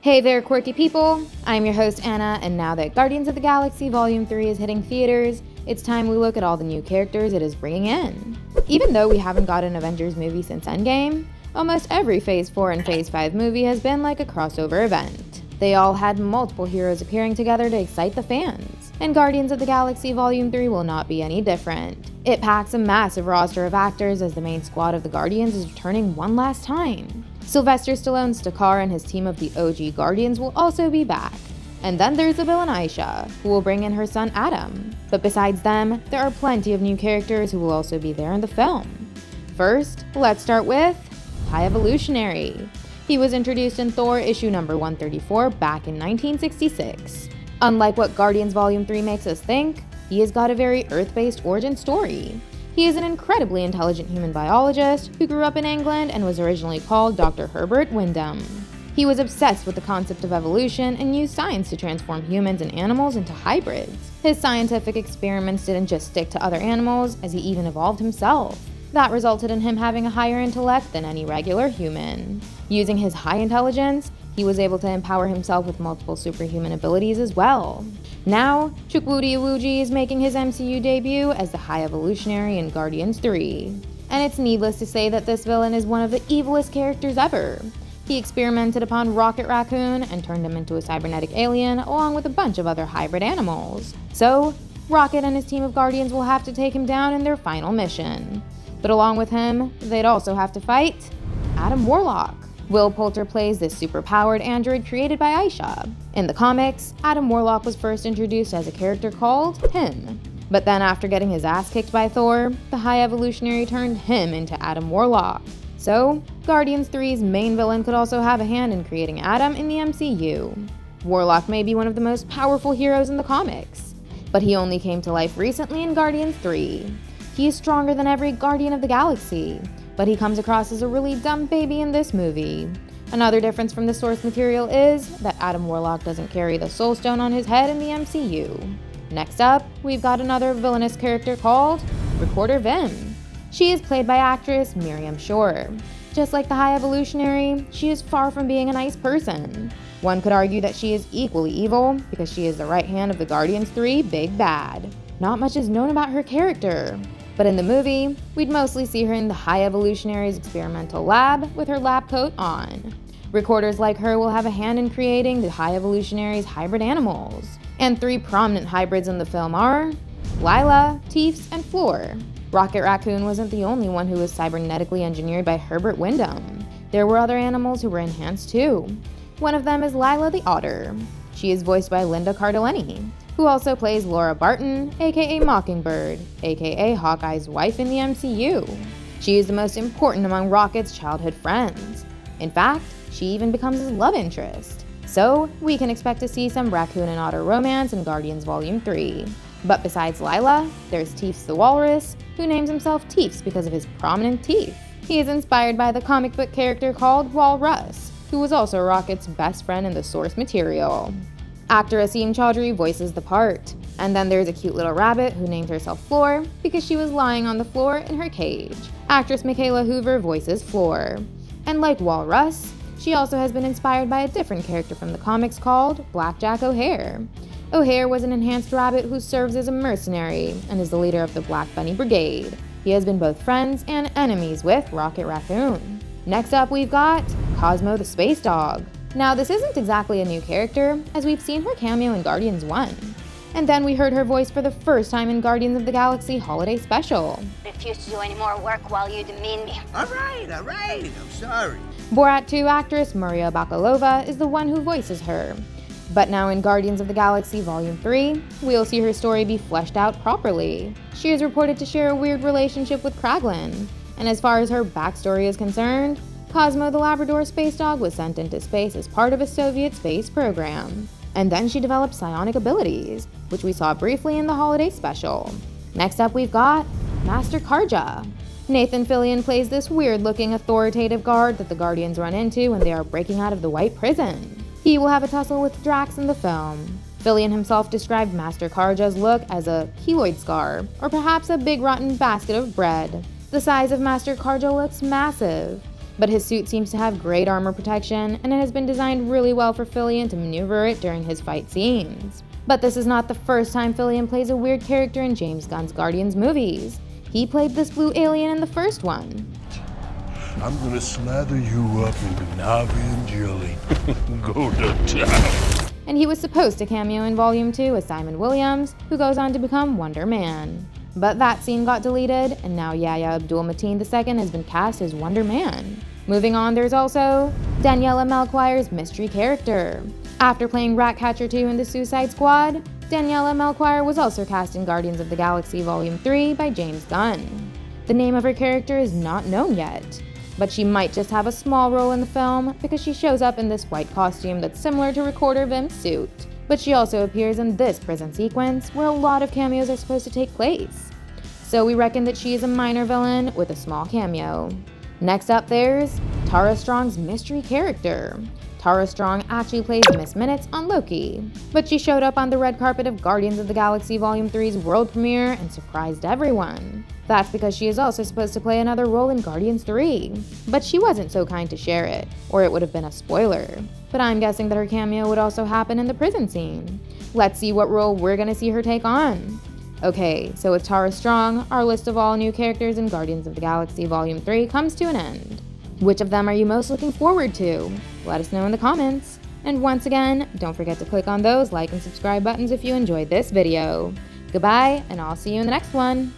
Hey there, quirky people! I'm your host, Anna, and now that Guardians of the Galaxy Volume 3 is hitting theaters, it's time we look at all the new characters it is bringing in. Even though we haven't got an Avengers movie since Endgame, almost every Phase 4 and Phase 5 movie has been like a crossover event. They all had multiple heroes appearing together to excite the fans, and Guardians of the Galaxy Volume 3 will not be any different. It packs a massive roster of actors as the main squad of the Guardians is returning one last time. Sylvester Stallone's Stakar and his team of the OG Guardians will also be back. And then there's the villain Aisha, who will bring in her son Adam. But besides them, there are plenty of new characters who will also be there in the film. First, let's start with High Evolutionary. He was introduced in Thor issue number 134 back in 1966. Unlike what Guardians Volume 3 makes us think, he has got a very Earth-based origin story. He is an incredibly intelligent human biologist who grew up in England and was originally called Dr. Herbert Wyndham. He was obsessed with the concept of evolution and used science to transform humans and animals into hybrids. His scientific experiments didn't just stick to other animals, as he even evolved himself. That resulted in him having a higher intellect than any regular human. Using his high intelligence, he was able to empower himself with multiple superhuman abilities as well. Now, Chukwudi Iwuji is making his MCU debut as the High Evolutionary in Guardians 3. And it's needless to say that this villain is one of the evilest characters ever. He experimented upon Rocket Raccoon and turned him into a cybernetic alien along with a bunch of other hybrid animals. So, Rocket and his team of Guardians will have to take him down in their final mission. But along with him, they'd also have to fight Adam Warlock. Will Poulter plays this super-powered android created by Aisha. In the comics, Adam Warlock was first introduced as a character called him. But then after getting his ass kicked by Thor, the High Evolutionary turned him into Adam Warlock. So, Guardians 3's main villain could also have a hand in creating Adam in the MCU. Warlock may be one of the most powerful heroes in the comics, but he only came to life recently in Guardians 3. He is stronger than every Guardian of the Galaxy, but he comes across as a really dumb baby in this movie. Another difference from the source material is that Adam Warlock doesn't carry the Soul Stone on his head in the MCU. Next up, we've got another villainous character called Reporter Vim. She is played by actress Miriam Shore. Just like the High Evolutionary, she is far from being a nice person. One could argue that she is equally evil because she is the right hand of the Guardians 3 Big Bad. Not much is known about her character, but in the movie, we'd mostly see her in the High Evolutionary's experimental lab with her lab coat on. Recorders like her will have a hand in creating the High Evolutionary's hybrid animals. And three prominent hybrids in the film are Lila, Teefs, and Floor. Rocket Raccoon wasn't the only one who was cybernetically engineered by Herbert Wyndham. There were other animals who were enhanced too. One of them is Lila the Otter. She is voiced by Linda Cardellini, who also plays Laura Barton, aka Mockingbird, aka Hawkeye's wife in the MCU. She is the most important among Rocket's childhood friends. In fact, she even becomes his love interest. So, we can expect to see some Raccoon and Otter romance in Guardians Volume 3. But besides Lila, there's Teefs the Walrus, who names himself Teefs because of his prominent teeth. He is inspired by the comic book character called Walrus, who was also Rocket's best friend in the source material. Actor Asim Chaudhry voices the part. And then there's a cute little rabbit who named herself Floor because she was lying on the floor in her cage. Actress Michaela Hoover voices Floor. And like Walrus, she also has been inspired by a different character from the comics called Blackjack O'Hare. O'Hare was an enhanced rabbit who serves as a mercenary and is the leader of the Black Bunny Brigade. He has been both friends and enemies with Rocket Raccoon. Next up, we've got Cosmo the Space Dog. Now, this isn't exactly a new character, as we've seen her cameo in Guardians 1. And then we heard her voice for the first time in Guardians of the Galaxy Holiday Special. Refuse to do any more work while you demean me. All right, I'm sorry. Borat 2 actress Maria Bakalova is the one who voices her. But now in Guardians of the Galaxy Volume 3, we'll see her story be fleshed out properly. She is reported to share a weird relationship with Kraglin, and as far as her backstory is concerned, Cosmo the Labrador space dog was sent into space as part of a Soviet space program. And then she developed psionic abilities, which we saw briefly in the Holiday Special. Next up, we've got Master Karja. Nathan Fillion plays this weird-looking authoritative guard that the Guardians run into when they are breaking out of the White Prison. He will have a tussle with Drax in the film. Fillion himself described Master Karja's look as a keloid scar, or perhaps a big rotten basket of bread. The size of Master Karja looks massive. but his suit seems to have great armor protection, and it has been designed really well for Fillion to maneuver it during his fight scenes. But this is not the first time Fillion plays a weird character in James Gunn's Guardians movies. He played this blue alien in the first one. I'm gonna slather you up in Navi and jelly. Go to town. And he was supposed to cameo in Volume 2 as Simon Williams, who goes on to become Wonder Man. But that scene got deleted, and now Yahya Abdul-Mateen II has been cast as Wonder Man. Moving on, there's also Daniela Melchior's mystery character. After playing Ratcatcher 2 in the Suicide Squad, Daniela Melchior was also cast in Guardians of the Galaxy Volume 3 by James Gunn. The name of her character is not known yet, but she might just have a small role in the film because she shows up in this white costume that's similar to Recorder Vim's suit. But she also appears in this prison sequence where a lot of cameos are supposed to take place. So we reckon that she is a minor villain with a small cameo. Next up, there's Tara Strong's mystery character. Tara Strong actually plays Miss Minutes on Loki, but she showed up on the red carpet of Guardians of the Galaxy Volume 3's world premiere and surprised everyone. That's because she is also supposed to play another role in Guardians 3, but she wasn't so kind to share it, or it would have been a spoiler. But I'm guessing that her cameo would also happen in the prison scene. Let's see what role we're gonna see her take on. Okay, so with Tara Strong, our list of all new characters in Guardians of the Galaxy Volume 3 comes to an end. Which of them are you most looking forward to? Let us know in the comments. And once again, don't forget to click on those like and subscribe buttons if you enjoyed this video. Goodbye, and I'll see you in the next one.